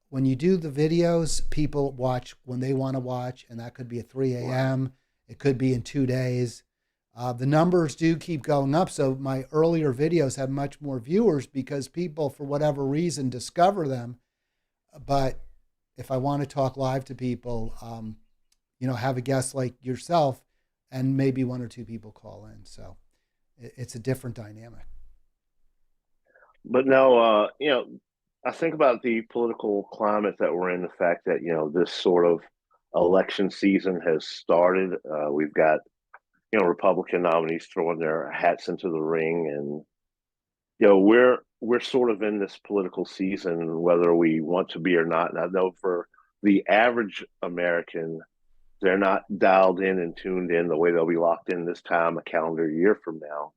S1: When you do the videos, people watch when they want to watch, and that could be at 3 a.m. It could be in 2 days. The numbers do keep going up, so my earlier videos have much more viewers because people, for whatever reason, discover them. But if I want to talk live to people, have a guest like yourself, and maybe one or two people call in. So it's a different dynamic.
S2: But no, I think about the political climate that we're in, the fact that, this sort of election season has started. We've got, Republican nominees throwing their hats into the ring. And, we're sort of in this political season, whether we want to be or not. And I know for the average American, they're not dialed in and tuned in the way they'll be locked in this time a calendar year from now.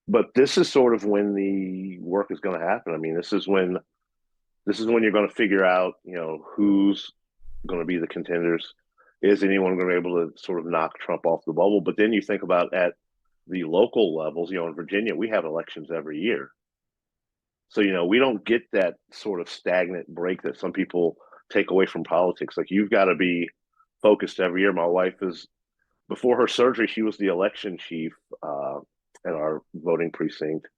S2: But this is sort of when the work is going to happen. I mean, this is when you're going to figure out, who's going to be the contenders. Is anyone going to be able to sort of knock Trump off the bubble? But then you think about at the local levels, in Virginia, we have elections every year. So, we don't get that sort of stagnant break that some people take away from politics. Like, you've got to be focused every year. My wife before her surgery, she was the election chief at our voting precinct.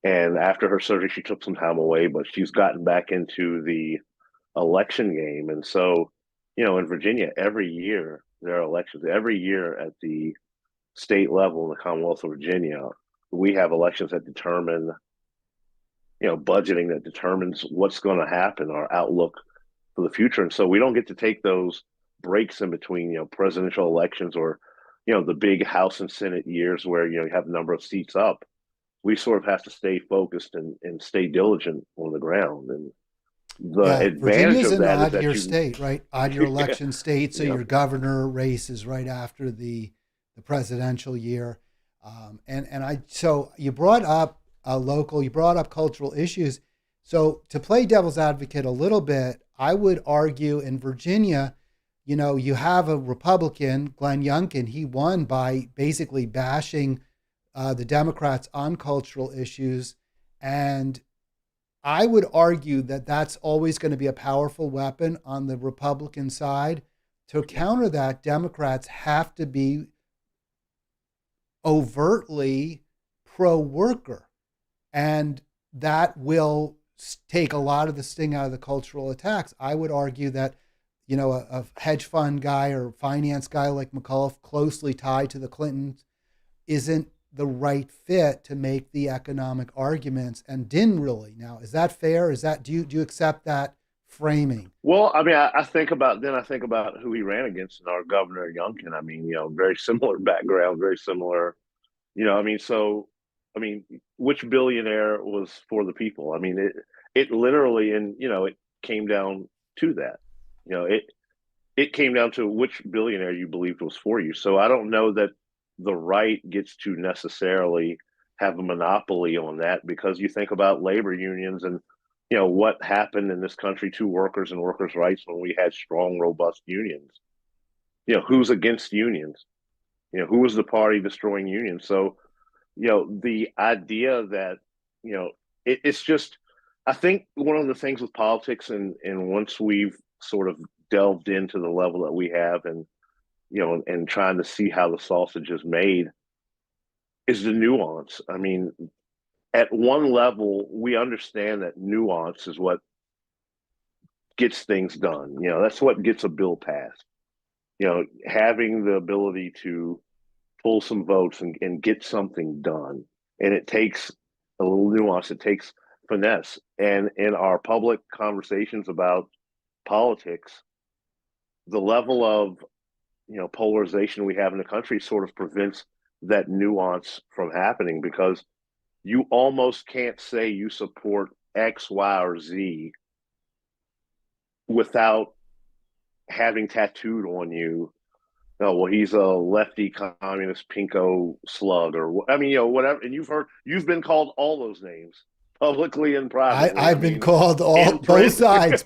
S2: And after her surgery, she took some time away, but she's gotten back into the election game. And so, in Virginia, every year there are elections. Every year at the state level in the Commonwealth of Virginia, we have elections that determine, budgeting that determines what's going to happen, our outlook for the future. And so we don't get to take those breaks in between, presidential elections or, the big House and Senate years where, you have a number of seats up. We sort of have to stay focused and stay diligent on the ground. And the advantage
S1: Virginia's
S2: of that
S1: an
S2: is that
S1: odd year state, right? Odd year election state. So your governor race is right after the presidential year. So you brought up local, you brought up cultural issues. So to play devil's advocate a little bit, I would argue in Virginia, you have a Republican, Glenn Youngkin. He won by basically bashing the Democrats on cultural issues. And I would argue that that's always going to be a powerful weapon on the Republican side. To counter that, Democrats have to be overtly pro-worker. And that will take a lot of the sting out of the cultural attacks. I would argue that, a hedge fund guy or finance guy like McAuliffe, closely tied to the Clintons, isn't the right fit to make the economic arguments, and didn't really. Now, is that fair? Do you accept that framing?
S2: Well, I mean, I think about who he ran against, and our governor Youngkin. I mean, very similar background, very similar. Which billionaire was for the people? I mean, it literally, and it came down to that. It came down to which billionaire you believed was for you. So I don't know that the right gets to necessarily have a monopoly on that, because you think about labor unions and what happened in this country to workers and workers' rights when we had strong, robust unions. Who's against unions? Who was the party destroying unions? So the idea that it's just, I think one of the things with politics, and once we've sort of delved into the level that we have, and and trying to see how the sausage is made, is the nuance. I mean, at one level, we understand that nuance is what gets things done. That's what gets a bill passed. Having the ability to pull some votes and get something done. And it takes a little nuance. It takes finesse. And in our public conversations about politics, the level of polarization we have in the country sort of prevents that nuance from happening, because you almost can't say you support X, Y, or Z without having tattooed on you, oh, well, he's a lefty communist pinko slug, or I mean, whatever. And you've been called all those names publicly and privately.
S1: I've been called both sides,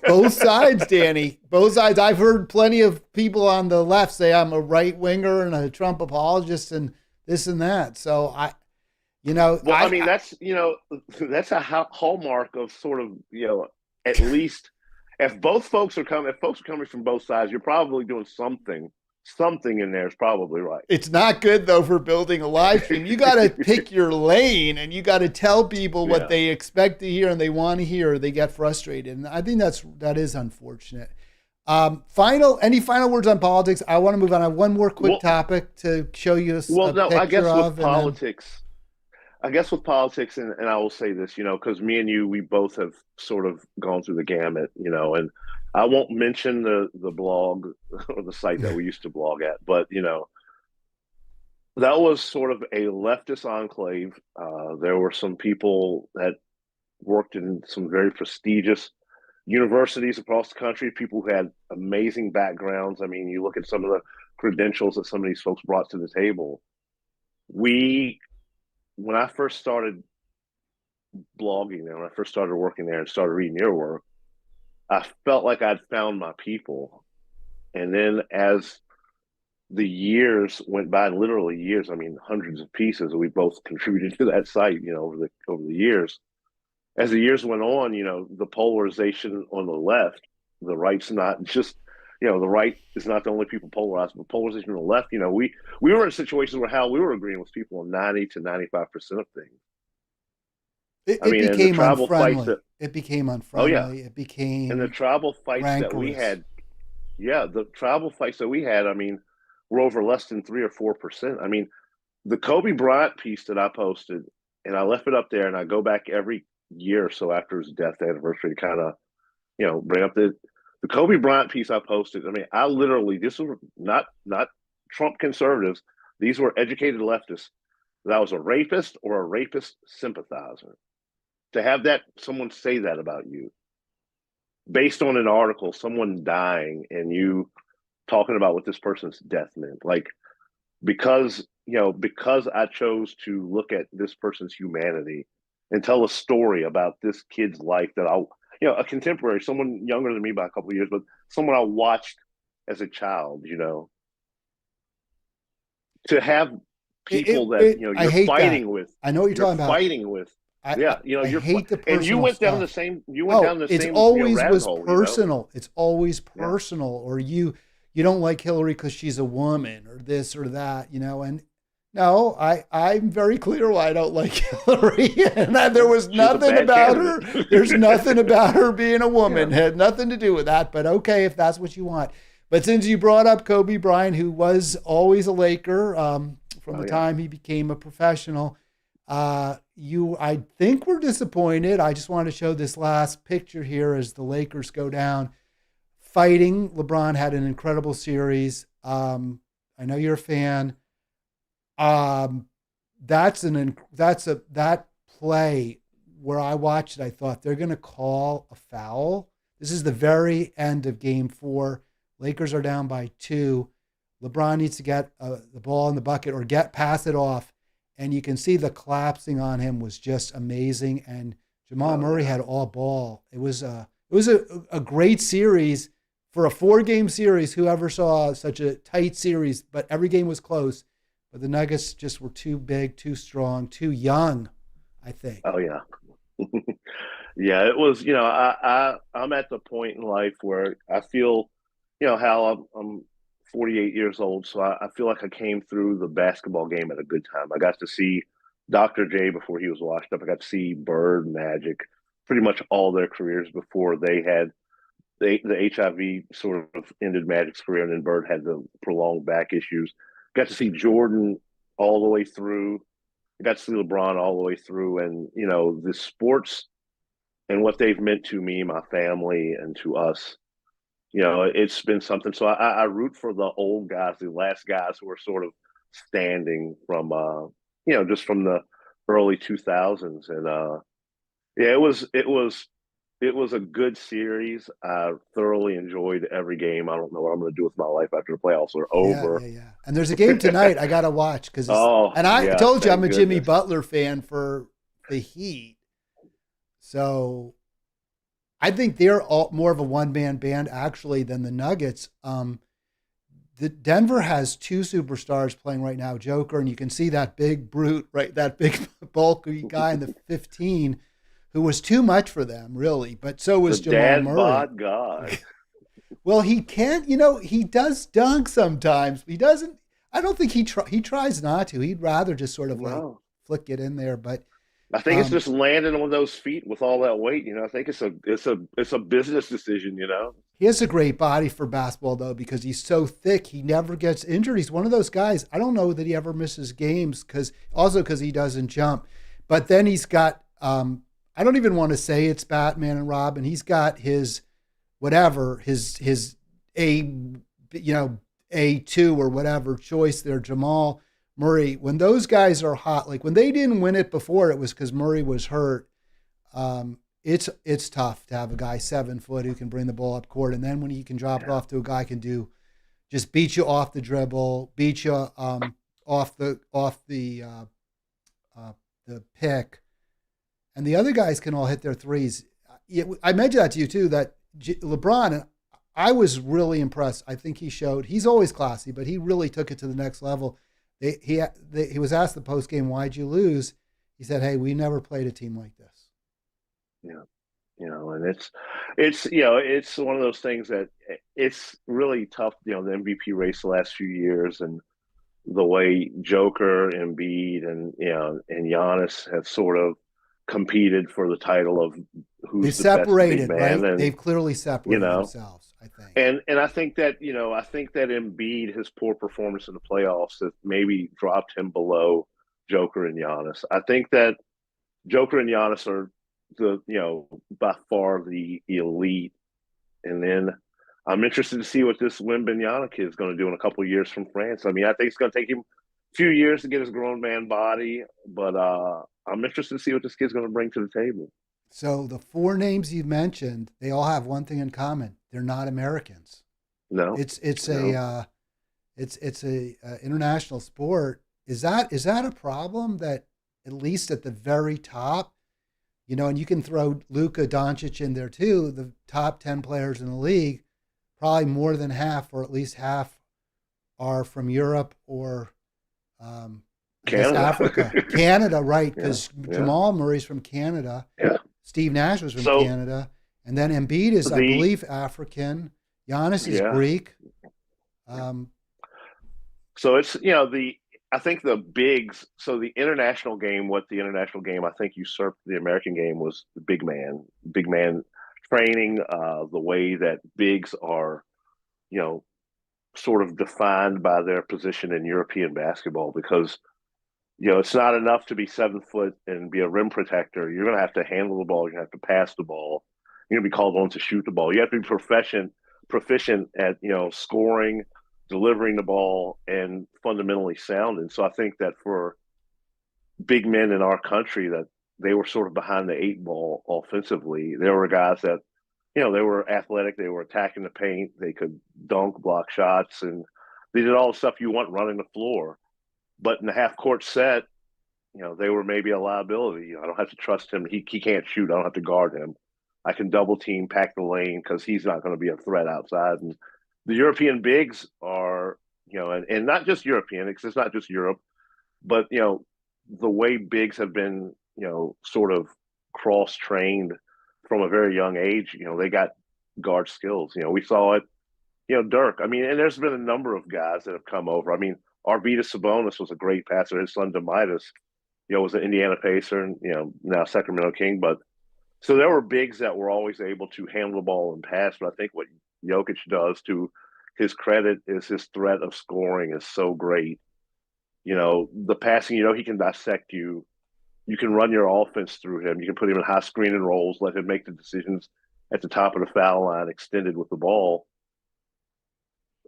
S1: Danny, both sides. I've heard plenty of people on the left say I'm a right winger and a Trump apologist and this and that. So
S2: that's a hallmark of sort of, at least if folks are coming from both sides, you're probably doing something in there is probably right.
S1: It's not good, though, for building a live stream. You got to pick your lane, and you got to tell people what they expect to hear and they want to hear, or they get frustrated. And I think that is unfortunate. Any final words on politics? I want to move on. I have one more quick topic to show you a picture
S2: I guess
S1: of.
S2: With politics, and I will say this, because me and you, we both have sort of gone through the gamut, and I won't mention the blog or the site that we used to blog at, but, that was sort of a leftist enclave. There were some people that worked in some very prestigious universities across the country, people who had amazing backgrounds. I mean, you look at some of the credentials that some of these folks brought to the table. When I first started blogging there, when I first started working there and started reading your work, I felt like I'd found my people. And then as the years went by, literally years, I mean, hundreds of pieces, we both contributed to that site, over the years. As the years went on, the polarization on the left, the right's not just, the right is not the only people polarized, but polarization on the left, we were in situations where how we were agreeing with people on 90 to 95% of things.
S1: It became unfriendly. It became unfriendly.
S2: Oh, yeah.
S1: It became
S2: and the tribal fights
S1: rancorous.
S2: that we had. Yeah, the tribal fights that we had, I mean, were over less than 3 or 4%. I mean, the Kobe Bryant piece that I posted, and I left it up there, and I go back every year or so after his death anniversary to kind of, bring up the Kobe Bryant piece I posted. I mean, I literally, this was not Trump conservatives. These were educated leftists. That I was a rapist or a rapist sympathizer. To have someone say that about you based on an article, someone dying, and you talking about what this person's death meant, like, because I chose to look at this person's humanity and tell a story about this kid's life that a contemporary, someone younger than me by a couple of years, but someone I watched as a child, to have people you're fighting with.
S1: I know what you're talking about.
S2: Fighting with.
S1: I
S2: you're
S1: hate the personal
S2: and you went
S1: stuff.
S2: down the same. You went down the same.
S1: It's always
S2: rabbit
S1: was
S2: hole,
S1: personal. It's always personal, or you don't like Hillary because she's a woman, or this or that, And no, I'm very clear why I don't like Hillary, and there was nothing about her. There's nothing about her being a woman. It had nothing to do with that. But okay, if that's what you want. But since you brought up Kobe Bryant, who was always a Laker from the time he became a professional. I think we're disappointed. I just want to show this last picture here as the Lakers go down fighting. LeBron had an incredible series. I know you're a fan. That play where I watched it, I thought they're going to call a foul. This is the very end of game 4. Lakers are down by 2. LeBron needs to get the ball in the bucket or pass it off. And you can see the collapsing on him was just amazing. And Jamal Murray had all ball. It was a great series for a 4-game series. Whoever saw such a tight series, but every game was close. But the Nuggets just were too big, too strong, too young, I think.
S2: Oh yeah. Yeah, it was, I'm at the point in life where I feel, how I'm 48 years old, so I feel like I came through the basketball game at a good time. I got to see Dr. J before he was washed up. I got to see Bird, Magic, pretty much all their careers before they had the HIV sort of ended Magic's career, and then Bird had the prolonged back issues. Got to see Jordan all the way through. I got to see LeBron all the way through, and the sports and what they've meant to me, my family, and to us. It's been something. So I root for the old guys, the last guys who are sort of standing from, just from the early 2000s. And yeah, it was a good series. I thoroughly enjoyed every game. I don't know what I'm going to do with my life after the playoffs are
S1: Yeah,
S2: over.
S1: yeah, yeah. And there's a game tonight I got to watch because,
S2: Oh,
S1: and I
S2: yes,
S1: told you I'm
S2: thank
S1: a Jimmy
S2: goodness.
S1: Butler fan for the Heat. So I think they're all more of a one-man band actually than the Nuggets. The Denver has two superstars playing right now, Joker, and you can see that big brute, right? That big bulky guy in the 15 who was too much for them, really. But so
S2: The
S1: was Jamal
S2: dad
S1: Murray.
S2: bod God.
S1: Well, he can't, he does dunk sometimes. He doesn't, I don't think he tries not to. He'd rather just sort of like
S2: No.
S1: flick it in there. But
S2: I think it's
S1: um,
S2: just landing on those feet with all that weight. I think it's a business decision.
S1: he has a great body for basketball, though, because he's so thick. He never gets injured. He's one of those guys. I don't know that he ever misses games because he doesn't jump. But then he's got, I don't even want to say it's Batman and Robin. He's got his whatever, his A2 or whatever choice there, Jamal Murray. When those guys are hot, like when they didn't win it before, it was because Murray was hurt. It's tough to have a guy 7 foot who can bring the ball up court, and then when he can drop it off to a guy who can do just beat you off the dribble, beat you off the pick, and the other guys can all hit their threes. I mentioned that to you too. That LeBron, and I was really impressed. I think he's always classy, but he really took it to the next level. He was asked the post game, "Why'd you lose?" He said, "Hey, we never played a team like this."
S2: Yeah. And it's one of those things that it's really tough. The MVP race the last few years, and the way Joker, Embiid, and Giannis have sort of competed for the title of
S1: They
S2: who's the best big
S1: separated,
S2: man,
S1: right?
S2: and
S1: They've clearly
S2: you
S1: separated
S2: know,
S1: themselves, I think.
S2: and I think that Embiid, his poor performance in the playoffs, has maybe dropped him below Joker and Giannis. I think that Joker and Giannis are by far the elite. And then I'm interested to see what this Wembanyama kid is going to do in a couple of years from France. I mean, I think it's going to take him a few years to get his grown man body, but I'm interested to see what this kid's going to bring to the table.
S1: So the four names you mentioned, they all have one thing in common: they're not Americans.
S2: No,
S1: It's
S2: no.
S1: a international sport. Is that a problem that at least at the very top, and you can throw Luka Doncic in there too, the top 10 players in the league, probably more than half or at least half are from Europe or I guess
S2: Canada.
S1: Africa. Canada, right,
S2: Yeah,
S1: because
S2: yeah,
S1: Jamal Murray's from Canada.
S2: yeah.
S1: Steve Nash was from
S2: So
S1: Canada. And then Embiid is, I
S2: the
S1: believe, African. Giannis is
S2: yeah.
S1: Greek. Um,
S2: So it's the I think the bigs. So the international game, what the international game I think usurped the American game was the big man training. The way that bigs are, you know, sort of defined by their position in European basketball, because it's not enough to be 7 foot and be a rim protector. You're going to have to handle the ball. You're going to have to pass the ball. You're going to be called on to shoot the ball. You have to be proficient at scoring, delivering the ball, and fundamentally sound. And so I think that for big men in our country, that they were sort of behind the eight ball offensively. There were guys that they were athletic. They were attacking the paint. They could dunk, block shots, and they did all the stuff you want running the floor. But in the half court set, they were maybe a liability. I don't have to trust him. He can't shoot. I don't have to guard him. I can double team, pack the lane, because he's not going to be a threat outside. And the European bigs are, and not just European, because it's not just Europe, but the way bigs have been, sort of cross trained from a very young age. They got guard skills. We saw it. Dirk. I mean, and there's been a number of guys that have come over. I mean, Arvydas Sabonis was a great passer. His son Demitis, was an Indiana Pacer and now Sacramento King. But so there were bigs that were always able to handle the ball and pass. But I think what Jokic does, to his credit, is his threat of scoring is so great. The passing, he can dissect you you can run your offense through him. You can put him in high screen and rolls, let him make the decisions at the top of the foul line, extended with the ball.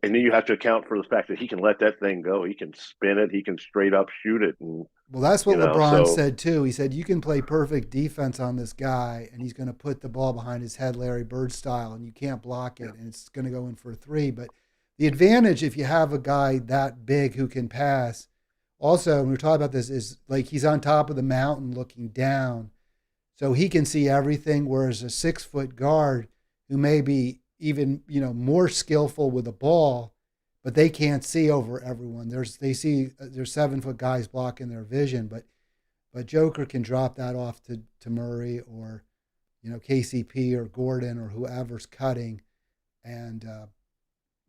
S2: And then you have to account for the fact that he can let that thing go. He can spin it. He can straight up shoot it. And
S1: well, that's what LeBron said too. He said you can play perfect defense on this guy, and he's going to put the ball behind his head, Larry Bird style, and you can't block it, and it's going to go in for a three. But the advantage, if you have a guy that big who can pass, also, when we're talking about this, is like he's on top of the mountain looking down, so he can see everything. Whereas a 6-foot guard who may be even more skillful with a ball, but they can't see over everyone. There's 7-foot guys blocking their vision, but Joker can drop that off to Murray or KCP or Gordon or whoever's cutting, and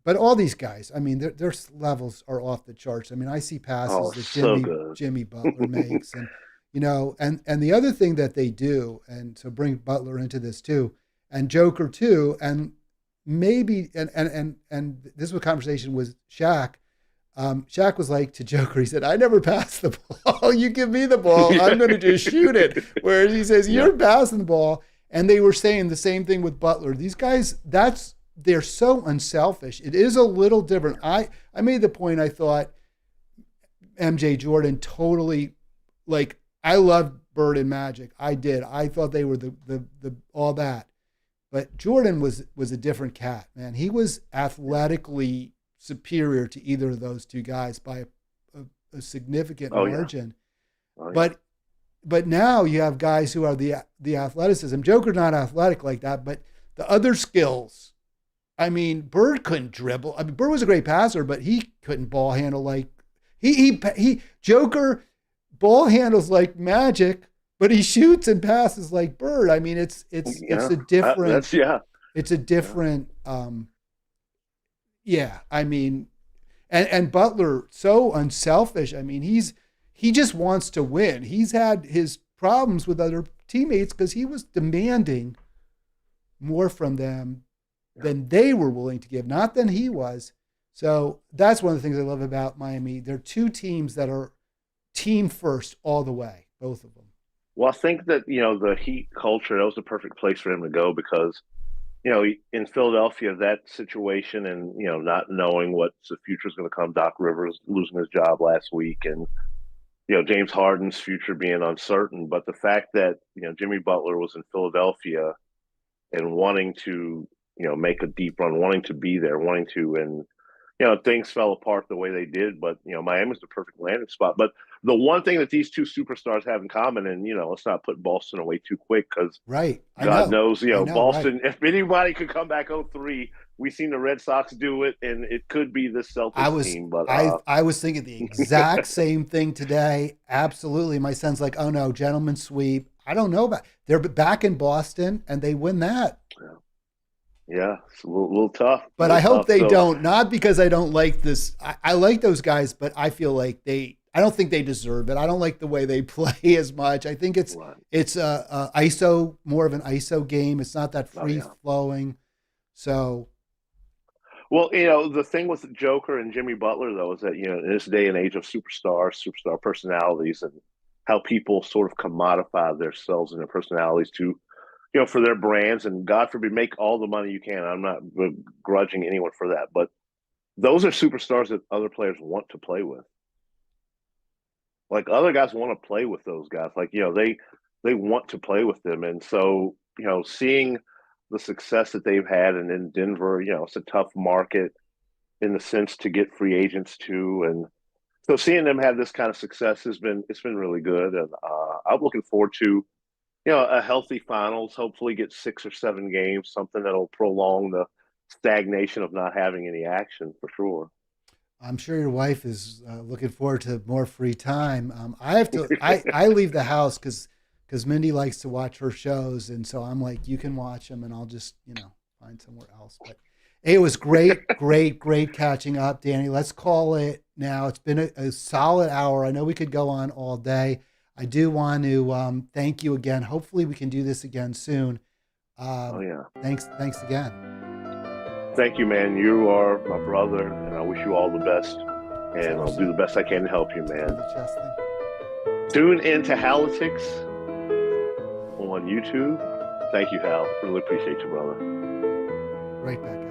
S1: but all these guys, I mean, their levels are off the charts. I mean, I see passes that Jimmy Butler makes, and and the other thing that they do, and so bring Butler into this too, and Joker too, and maybe and this was a conversation with Shaq. Shaq was like to Joker, he said, "I never pass the ball. You give me the ball, I'm going to just shoot it." Whereas he says, "You're passing the ball," and they were saying the same thing with Butler. These guys, they're so unselfish. It is a little different. I made the point, I thought MJ Jordan totally, like, I loved Bird and Magic. I did. I thought they were the all that. But Jordan was a different cat, man. He was athletically superior to either of those two guys by a significant margin.
S2: Yeah. Oh, yeah.
S1: But now you have guys who are the athleticism. Joker's not athletic like that, but the other skills. I mean, Bird couldn't dribble. I mean, Bird was a great passer, but he couldn't ball handle like Joker ball handles like Magic, but he shoots and passes like Bird. I mean, it's a different. It's a different. I mean, and Butler so unselfish. I mean, he just wants to win. He's had his problems with other teammates because he was demanding more from them than they were willing to give, not than he was. So that's one of the things I love about Miami. They're two teams that are team first all the way, both of them.
S2: Well, I think that, the Heat culture, that was the perfect place for him to go because, in Philadelphia, that situation and, not knowing what the future is going to come, Doc Rivers losing his job last week and, James Harden's future being uncertain. But the fact that, Jimmy Butler was in Philadelphia and wanting to, make a deep run, wanting to be there, wanting to, and, things fell apart the way they did, but, Miami's the perfect landing spot. But the one thing that these two superstars have in common, and, let's not put Boston away too quick because God knows, Boston, right. If anybody could come back 0-3, we've seen the Red Sox do it, and it could be the Celtics team. But
S1: I was thinking the exact same thing today. Absolutely. My son's like, oh, no, gentleman's sweep. I don't know about – they're back in Boston, and they win that.
S2: Yeah, it's a little tough.
S1: But I hope they don't. Not because I don't like this. I like those guys, but I feel like I don't think they deserve it. I don't like the way they play as much. I think it's a ISO, more of an ISO game. It's not that free flowing. So.
S2: Well, the thing with Joker and Jimmy Butler, though, is that, in this day and age of superstar personalities and how people sort of commodify themselves and their personalities to, for their brands, and God forbid, make all the money you can. I'm not begrudging anyone for that, but those are superstars that other players want to play with. Like, other guys want to play with those guys. Like, they want to play with them. And so, seeing the success that they've had, and in Denver, it's a tough market in the sense to get free agents to. And so seeing them have this kind of success it's been really good. And I'm looking forward to, a healthy finals, hopefully get 6 or 7 games, something that'll prolong the stagnation of not having any action for sure.
S1: I'm sure your wife is looking forward to more free time. I have to, I leave the house because Mindy likes to watch her shows. And so I'm like, you can watch them and I'll just, find somewhere else. But hey, it was great catching up, Danny. Let's call it now. It's been a solid hour. I know we could go on all day. I do want to thank you again. Hopefully we can do this again soon. Thanks again.
S2: Thank you, man. You are my brother, and I wish you all the best. And I'll do the best I can to help you, man. Tune into Halitics on YouTube. Thank you, Hal. Really appreciate you, brother.
S1: Right back.